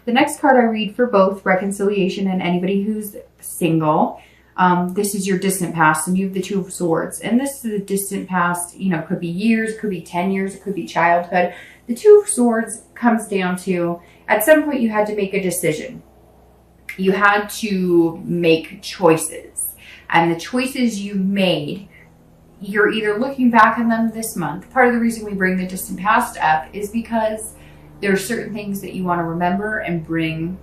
The next card I read for both reconciliation and anybody who's single, this is your distant past, and you have the Two of Swords. And this is the distant past, you know, could be years, could be 10 years, it could be childhood. The Two of Swords comes down to, at some point you had to make a decision. You had to make choices. And the choices you made, you're either looking back on them this month. Part of the reason we bring the distant past up is because there are certain things that you want to remember and bring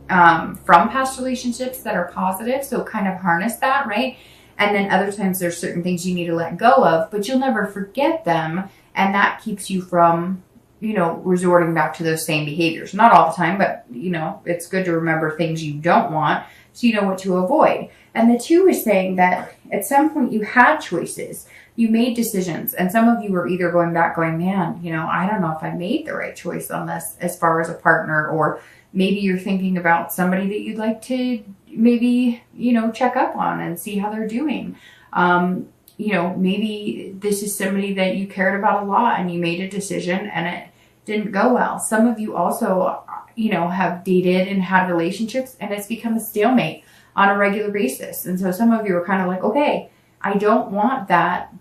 from past relationships that are positive. So kind of harness that, right? And then other times there's certain things you need to let go of, but you'll never forget them. And that keeps you from, you know, resorting back to those same behaviors. Not all the time, but, you know, it's good to remember things you don't want so you know what to avoid. And the Two is saying that at some point you had choices. You made decisions, and some of you were either going back going, man, you know, I don't know if I made the right choice on this as far as a partner, or maybe you're thinking about somebody that you'd like to maybe, you know, check up on and see how they're doing. You know, maybe this is somebody that you cared about a lot and you made a decision and it didn't go well. Some of you also, you know, have dated and had relationships and it's become a stalemate on a regular basis. And so some of you are kind of like, okay, I don't want that.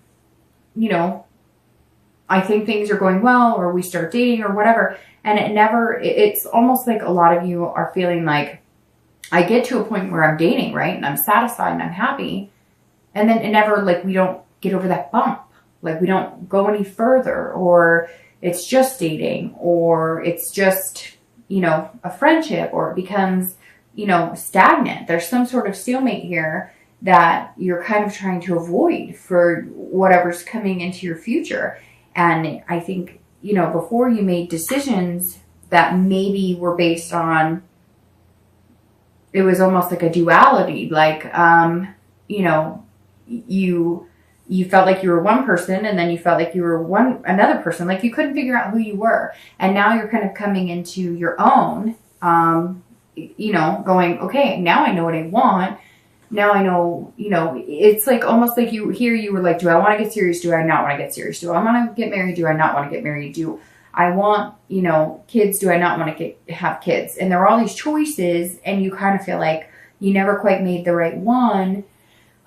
You know, I think things are going well, or we start dating or whatever. And it's almost like a lot of you are feeling like, I get to a point where I'm dating, right? And I'm satisfied and I'm happy. And then it never, like, we don't get over that bump. Like, we don't go any further, or it's just dating, or it's just, you know, a friendship, or it becomes, you know, stagnant. There's some sort of stalemate here that you're kind of trying to avoid for whatever's coming into your future. And I think, you know, before you made decisions that maybe were based on, it was almost like a duality, like, you know, you felt like you were one person, and then you felt like you were another person. Like, you couldn't figure out who you were. And now you're kind of coming into your own, you know, going, okay, now I know what I want. Now I know, you know, it's like almost like you were like, do I want to get serious? Do I not want to get serious? Do I want to get married? Do I not want to get married? Do I want, you know, kids? Do I not want to have kids? And there are all these choices, and you kind of feel like you never quite made the right one,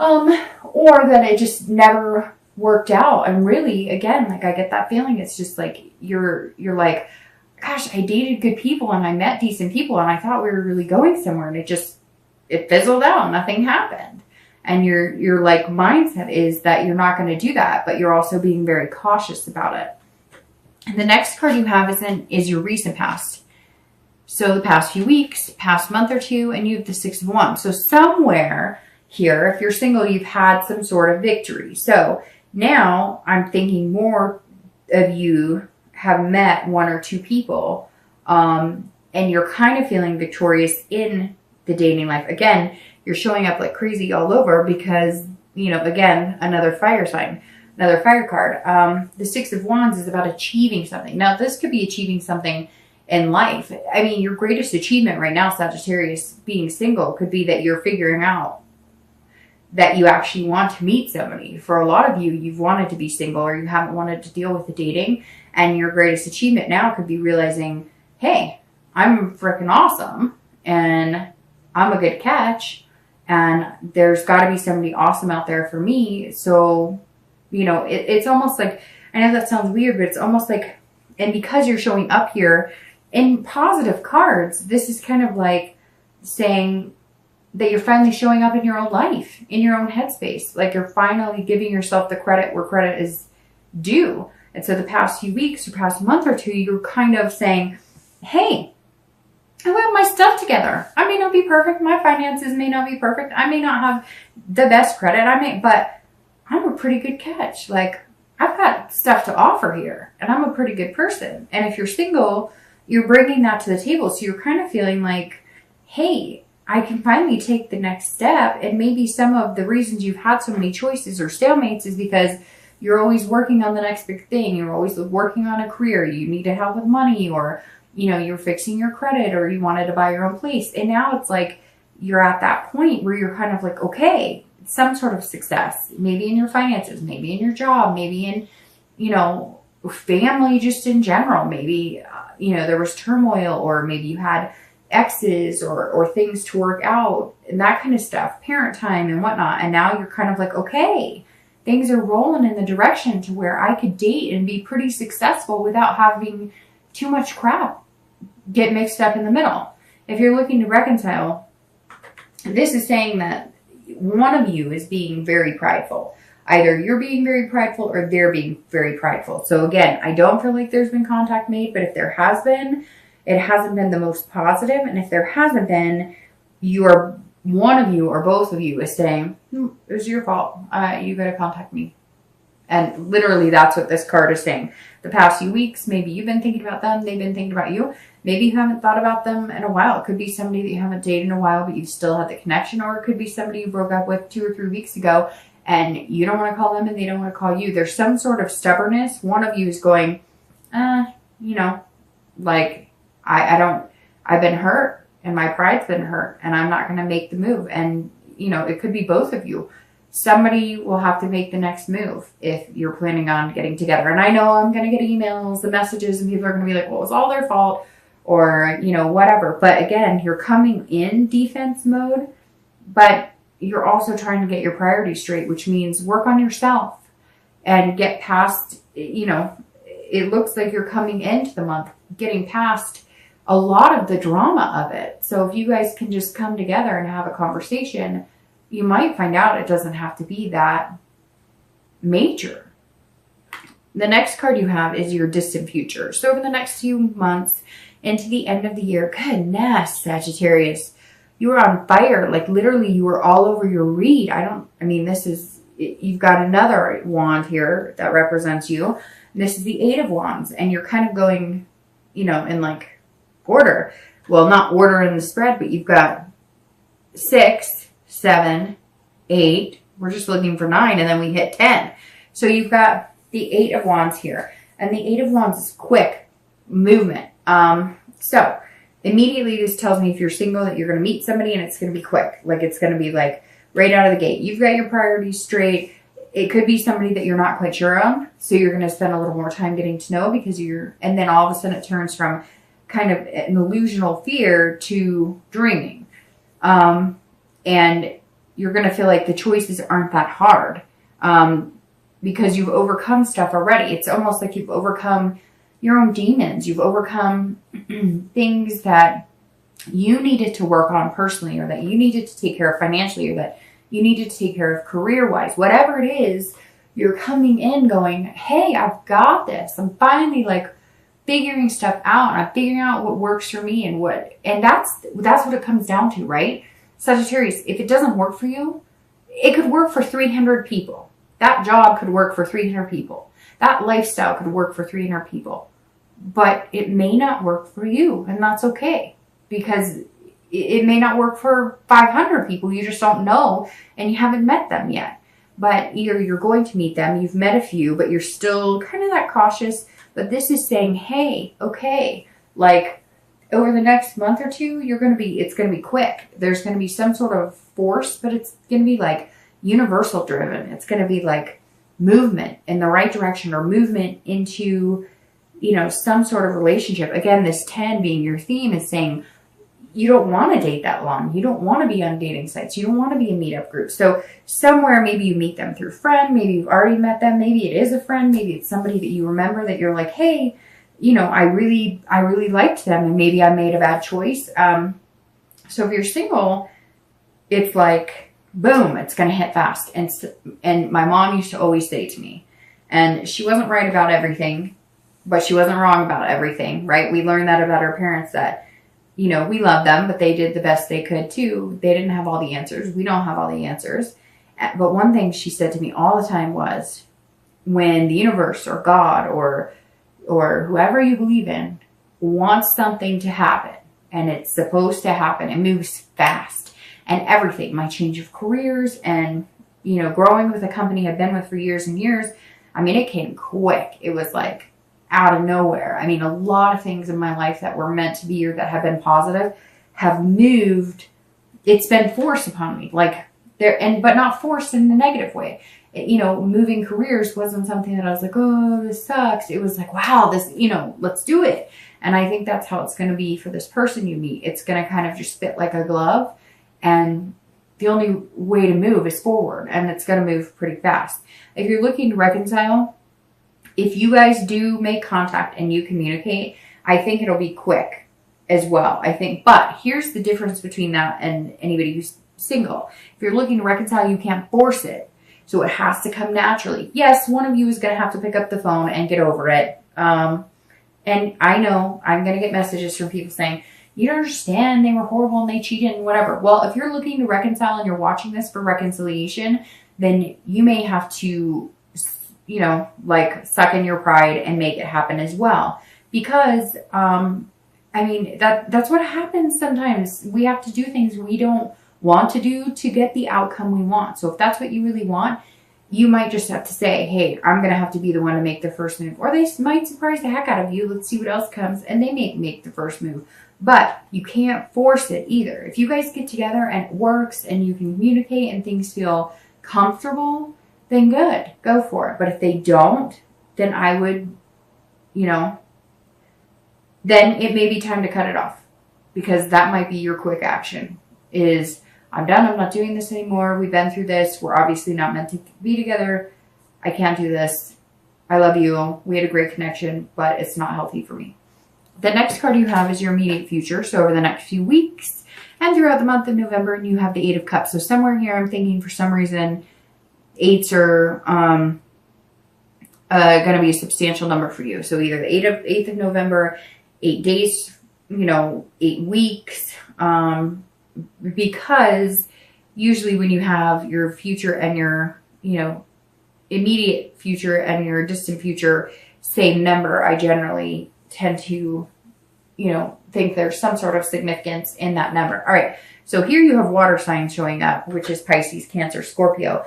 or that it just never worked out. And really, again, like, I get that feeling. It's just like, you're like, gosh, I dated good people and I met decent people and I thought we were really going somewhere, and it fizzled out. Nothing happened. And your like mindset is that you're not going to do that, but you're also being very cautious about it. And the next card you have is your recent past. So the past few weeks, past month or two, and you have the Six of Wands. So somewhere here, if you're single, you've had some sort of victory. So now I'm thinking more of you have met one or two people, and you're kind of feeling victorious in the dating life. Again, you're showing up like crazy all over because, you know, again, another fire sign, another fire card. The Six of Wands is about achieving something. Now, this could be achieving something in life. I mean, your greatest achievement right now, Sagittarius, being single, could be that you're figuring out that you actually want to meet somebody. For a lot of you, you've wanted to be single, or you haven't wanted to deal with the dating. And your greatest achievement now could be realizing, hey, I'm freaking awesome, and I'm a good catch, and there's got to be somebody awesome out there for me. So, you know, it's almost like, I know that sounds weird, but it's almost like, and because you're showing up here in positive cards, this is kind of like saying that you're finally showing up in your own life, in your own headspace. Like, you're finally giving yourself the credit where credit is due. And so the past few weeks or past month or two, you're kind of saying, hey, I got my stuff together. I may not be perfect. My finances may not be perfect. I may not have the best credit. But I'm a pretty good catch. Like, I've got stuff to offer here, and I'm a pretty good person. And if you're single, you're bringing that to the table. So you're kind of feeling like, hey, I can finally take the next step. And maybe some of the reasons you've had so many choices or stalemates is because you're always working on the next big thing. You're always working on a career. You need to help with money, or, you know, you're fixing your credit, or you wanted to buy your own place. And now it's like you're at that point where you're kind of like, okay, some sort of success, maybe in your finances, maybe in your job, maybe in, you know, family just in general, maybe, there was turmoil, or maybe you had exes or things to work out and that kind of stuff, parent time and whatnot. And now you're kind of like, okay, things are rolling in the direction to where I could date and be pretty successful without having too much crap get mixed up in the middle. If you're looking to reconcile, this is saying that one of you is being very prideful. Either you're being very prideful or they're being very prideful. So again, I don't feel like there's been contact made, but if there has been, it hasn't been the most positive. And if there hasn't been, one of you or both of you is saying, it was your fault. You got to contact me. And literally that's what this card is saying. The past few weeks, maybe you've been thinking about them. They've been thinking about you. Maybe you haven't thought about them in a while. It could be somebody that you haven't dated in a while, but you still had the connection. Or it could be somebody you broke up with 2 or 3 weeks ago and you don't want to call them and they don't want to call you. There's some sort of stubbornness. One of you is going, like, I've been hurt and my pride's been hurt and I'm not going to make the move. And, it could be both of you. Somebody will have to make the next move if you're planning on getting together. And I know I'm going to get emails and messages and people are going to be like, well, it's all their fault or, whatever. But again, you're coming in defense mode, but you're also trying to get your priorities straight, which means work on yourself and get past, it looks like you're coming into the month, getting past a lot of the drama of it. So if you guys can just come together and have a conversation, you might find out it doesn't have to be that major. The next card you have is your distant future. So over the next few months into the end of the year, goodness, Sagittarius, you were on fire. Like literally you were all over your read. You've got another wand here that represents you. This is the 8 of Wands and you're kind of going, in like order. Well, not order in the spread, but you've got 6, 7, 8. We're just looking for 9 and then we hit 10. So you've got the 8 of Wands here. And the 8 of Wands is quick movement. So immediately this tells me if you're single that you're going to meet somebody and it's going to be quick. Like it's going to be like right out of the gate. You've got your priorities straight. It could be somebody that you're not quite sure on. So you're going to spend a little more time getting to know because and then all of a sudden it turns from kind of an illusional fear to dreaming. And you're going to feel like the choices aren't that hard because you've overcome stuff already. It's almost like you've overcome your own demons. You've overcome things that you needed to work on personally or that you needed to take care of financially or that you needed to take care of career-wise. Whatever it is, you're coming in going, hey, I've got this. I'm finally like figuring stuff out. I'm figuring out what works for me and that's what it comes down to, right? Sagittarius, if it doesn't work for you, it could work for 300 people. That job could work for 300 people. That lifestyle could work for 300 people. But it may not work for you, and that's okay. Because it may not work for 500 people. You just don't know, and you haven't met them yet. But either you're going to meet them, you've met a few, but you're still kind of that cautious. But this is saying, hey, okay, like, over the next month or two, it's going to be quick. There's going to be some sort of force, but it's going to be like universal driven. It's going to be like movement in the right direction or movement into, some sort of relationship. Again, this 10 being your theme is saying you don't want to date that long. You don't want to be on dating sites. You don't want to be in meetup groups. So somewhere maybe you meet them through a friend. Maybe you've already met them. Maybe it is a friend. Maybe it's somebody that you remember that you're like, hey, I really liked them and maybe I made a bad choice. So if you're single, it's like, boom, it's going to hit fast. And my mom used to always say to me, and she wasn't right about everything, but she wasn't wrong about everything, right? We learned that about our parents that, we love them, but they did the best they could too. They didn't have all the answers. We don't have all the answers. But one thing she said to me all the time was, when the universe or God or whoever you believe in wants something to happen and it's supposed to happen, it moves fast. And everything, my change of careers and, growing with a company I've been with for years and years, it came quick. It was like out of nowhere. A lot of things in my life that were meant to be or that have been positive have moved. It's been forced upon me, but not forced in a negative way. Moving careers wasn't something that I was like, oh, this sucks. It was like, wow, this, let's do it. And I think that's how it's going to be for this person you meet. It's going to kind of just fit like a glove, and the only way to move is forward, and it's going to move pretty fast. If you're looking to reconcile, if you guys do make contact and you communicate, I think it'll be quick as well. I think, but here's the difference between that and anybody who's single. If you're looking to reconcile, you can't force it. So it has to come naturally. Yes, one of you is going to have to pick up the phone and get over it. And I know I'm going to get messages from people saying, you don't understand, they were horrible and they cheated and whatever. Well, if you're looking to reconcile and you're watching this for reconciliation, then you may have to, you know, like suck in your pride and make it happen as well. Because, I mean, that's what happens sometimes. We have to do things we don't want to do to get the outcome we want. So if that's what you really want, you might just have to say, hey, I'm going to have to be the one to make the first move. Or they might surprise the heck out of you. Let's see what else comes. And they may make the first move. But you can't force it either. If you guys get together and it works and you can communicate and things feel comfortable, then good. Go for it. But if they don't, then I would, you know, then it may be time to cut it off. Because that might be your quick action. Is, I'm done. I'm not doing this anymore. We've been through this. We're obviously not meant to be together. I can't do this. I love you. We had a great connection, but it's not healthy for me. The next card you have is your immediate future. So over the next few weeks and throughout the month of November, you have the 8 of Cups. So somewhere here, I'm thinking for some reason, 8s are going to be a substantial number for you. So either the 8th of November, 8 days, you know, 8 weeks, because usually when you have your future and your, you know, immediate future and your distant future same number, I generally tend to, you know, think there's some sort of significance in that number. All right. So here you have water signs showing up, which is Pisces, Cancer, Scorpio,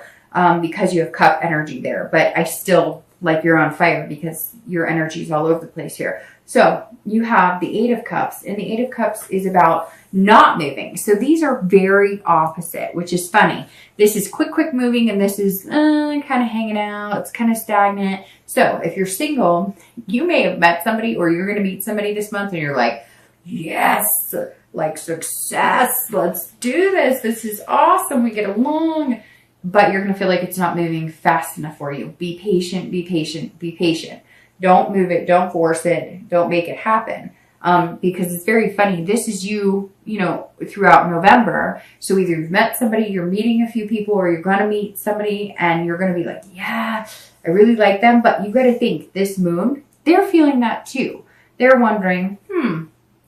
because you have cup energy there. But I still like you're on fire because your energy is all over the place here. So you have the 8 of Cups, and the 8 of Cups is about not moving. So these are very opposite, which is funny. This is quick moving, and this is kind of hanging out. It's kind of stagnant. So if you're single, you may have met somebody, or you're going to meet somebody this month, and you're like, yes, like success. Let's do this. This is awesome. We get along. But you're going to feel like it's not moving fast enough for you. Be patient, be patient, be patient. Don't move it. Don't force it. Don't make it happen. Because it's very funny. This is you, you know, throughout November. So either you've met somebody, you're meeting a few people, or you're going to meet somebody and you're going to be like, yeah, I really like them. But you got to think this moon, they're feeling that too. They're wondering,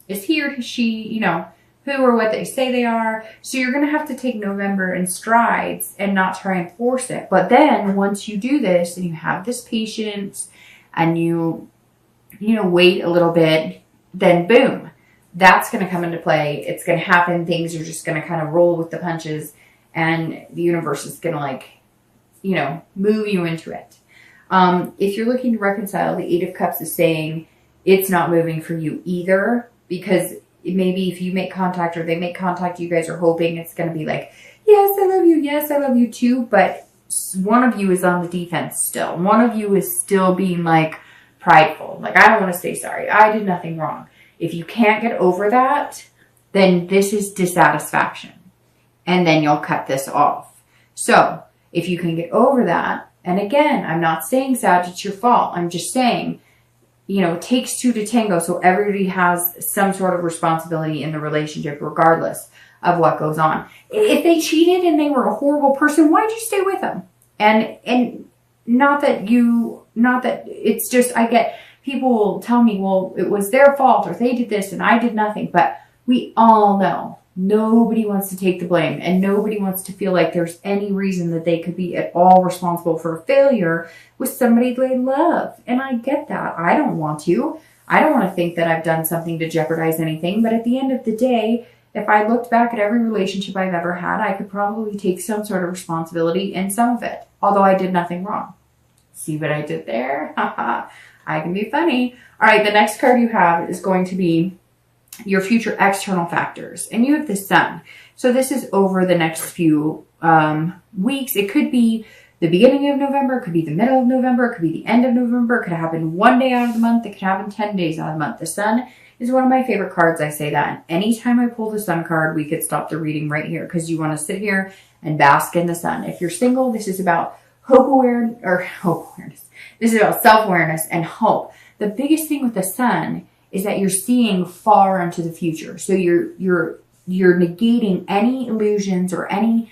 is he or she, you know, who or what they say they are. So you're going to have to take November in strides and not try and force it. But then once you do this and you have this patience and you know, wait a little bit, then boom, that's going to come into play. It's going to happen. Things are just going to kind of roll with the punches, and the universe is going to, like, you know, move you into it. If you're looking to reconcile, the 8 of Cups is saying it's not moving for you either, because maybe if you make contact or they make contact, you guys are hoping it's going to be like, yes, I love you. Yes, I love you too. But one of you is on the defense still. One of you is still being like prideful. Like, I don't want to say sorry. I did nothing wrong. If you can't get over that, then this is dissatisfaction. And then you'll cut this off. So if you can get over that, and again, I'm not saying, Sag, it's your fault. I'm just saying, you know, it takes 2 to tango. So everybody has some sort of responsibility in the relationship, regardless of what goes on. If they cheated and they were a horrible person, why'd you stay with them? And not that it's just, I get people will tell me, well, it was their fault, or they did this and I did nothing. But we all know nobody wants to take the blame, and nobody wants to feel like there's any reason that they could be at all responsible for a failure with somebody they love. And I get that. I don't want to. I don't want to think that I've done something to jeopardize anything. But at the end of the day, if I looked back at every relationship I've ever had, I could probably take some sort of responsibility in some of it, although I did nothing wrong. See what I did there? I can be funny. All right, the next card you have is going to be your future external factors. And you have the Sun. So this is over the next few weeks. It could be the beginning of November, it could be the middle of November, it could be the end of November, it could happen one day out of the month, it could happen 10 days out of the month. The sun is one of my favorite cards. I say that. And anytime I pull the sun card, we could stop the reading right here because you want to sit here and bask in the sun. If you're single, this is about hope awareness. This is about self-awareness and hope. The biggest thing with the sun is that you're seeing far into the future. So you're negating any illusions or any,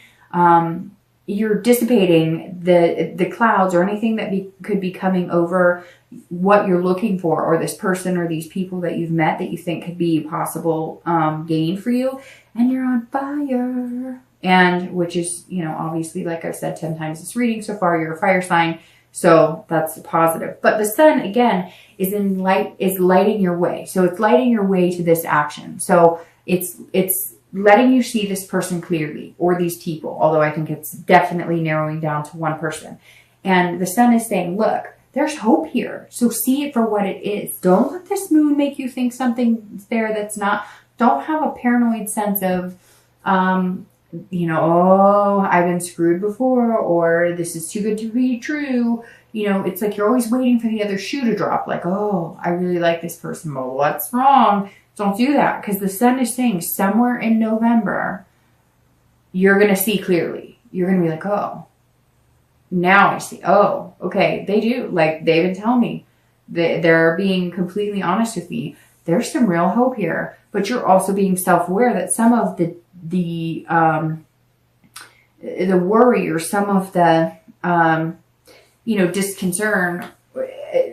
you're dissipating the clouds or anything that could be coming over what you're looking for, or this person or these people that you've met that you think could be possible gain for you, and you're on fire. And which is, you know, obviously, like I've said 10 times this reading so far, you're a fire sign, so that's positive. But the sun again is lighting your way, so it's lighting your way to this action. So it's letting you see this person clearly, or these people, although I think it's definitely narrowing down to one person. And the sun is saying, look, there's hope here. So see it for what it is. Don't let this moon make you think something's there that's not. Don't have a paranoid sense of, you know, oh, I've been screwed before, or this is too good to be true. You know, it's like you're always waiting for the other shoe to drop. Like, oh, I really like this person. Well, what's wrong? Don't do that, because the sun is saying somewhere in November, you're going to see clearly. You're going to be like, oh, now I see. Oh, okay, they do. Like, they've been telling me. They're being completely honest with me. There's some real hope here. But you're also being self-aware that some of the worry, or some of the, you know, disconcern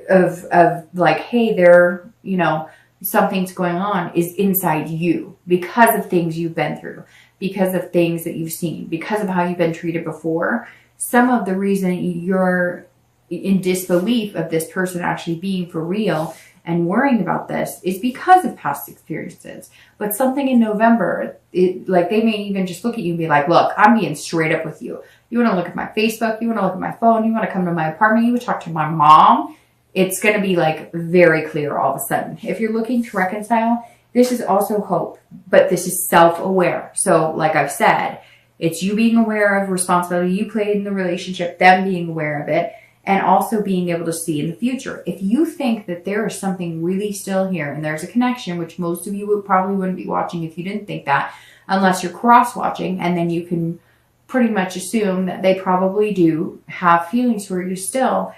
of like, hey, they're, you know, something's going on, is inside you because of things you've been through, because of things that you've seen, because of how you've been treated before. Some of the reason you're in disbelief of this person actually being for real and worrying about this is because of past experiences. But something in November, like they may even just look at you and be like, look, I'm being straight up with you. You want to look at my Facebook, you want to look at my phone, you want to come to my apartment, you would talk to my mom. It's going to be like very clear all of a sudden. If you're looking to reconcile, this is also hope, but this is self-aware. So like I've said, it's you being aware of responsibility you played in the relationship, them being aware of it, and also being able to see in the future. If you think that there is something really still here and there's a connection, which most of you probably wouldn't be watching if you didn't think that, unless you're cross-watching, and then you can pretty much assume that they probably do have feelings for you still.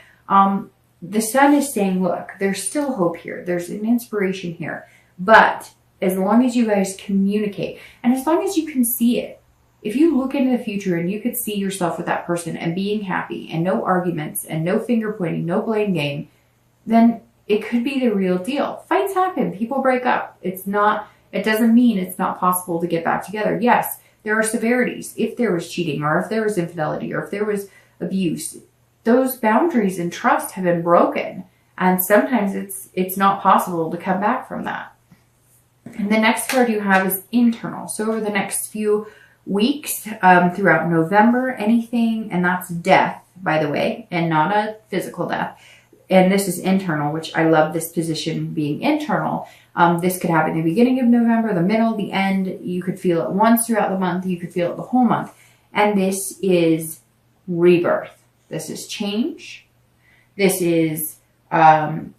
The sun is saying, look, there's still hope here. There's an inspiration here. But as long as you guys communicate, and as long as you can see it, if you look into the future and you could see yourself with that person and being happy and no arguments and no finger pointing, no blame game, then it could be the real deal. Fights happen. People break up. It doesn't mean it's not possible to get back together. Yes, there are severities. If there was cheating, or if there was infidelity, or if there was abuse, those boundaries and trust have been broken. And sometimes it's not possible to come back from that. And the next card you have is internal. So over the next few weeks, throughout November, anything, and that's death, by the way, and not a physical death. And this is internal, which I love this position being internal. This could happen in the beginning of November, the middle, the end. You could feel it once throughout the month. You could feel it the whole month. And this is rebirth. This is change. This is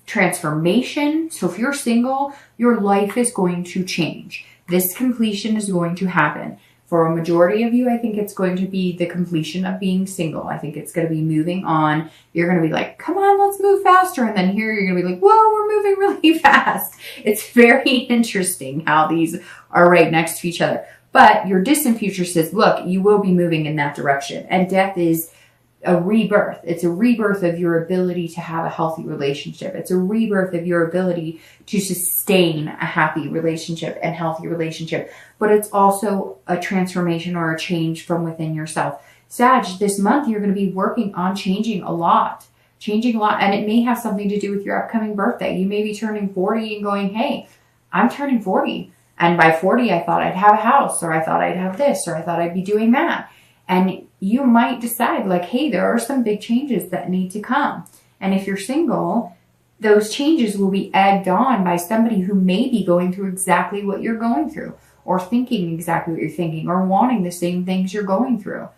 transformation. So if you're single, your life is going to change. This completion is going to happen. For a majority of you, I think it's going to be the completion of being single. I think it's going to be moving on. You're going to be like, come on, let's move faster. And then here you're going to be like, whoa, we're moving really fast. It's very interesting how these are right next to each other. But your distant future says, look, you will be moving in that direction. And death is a rebirth. It's a rebirth of your ability to have a healthy relationship. It's a rebirth of your ability to sustain a happy relationship and healthy relationship. But it's also a transformation or a change from within yourself. Sag, this month you're going to be working on changing a lot. And it may have something to do with your upcoming birthday. You may be turning 40 and going, hey, I'm turning 40. And by 40, I thought I'd have a house, or I thought I'd have this, or I thought I'd be doing that. And you might decide like, hey, there are some big changes that need to come. And if you're single, those changes will be egged on by somebody who may be going through exactly what you're going through, or thinking exactly what you're thinking, or wanting the same things you're going through.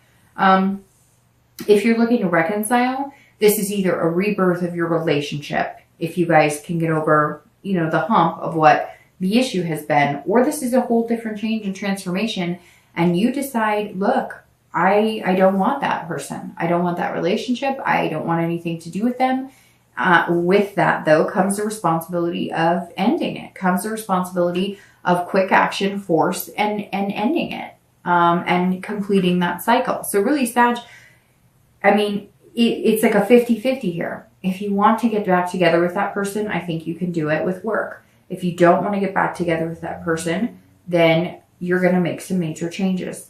If you're looking to reconcile, this is either a rebirth of your relationship, if you guys can get over, you know, the hump of what the issue has been, or this is a whole different change and transformation, and you decide, look, I don't want that person. I don't want that relationship. I don't want anything to do with them. With that, though, comes the responsibility of ending it, comes the responsibility of quick action, force, and ending it, and completing that cycle. So really, Sag, I mean, it's like a 50-50 here. If you want to get back together with that person, I think you can do it with work. If you don't want to get back together with that person, then you're going to make some major changes.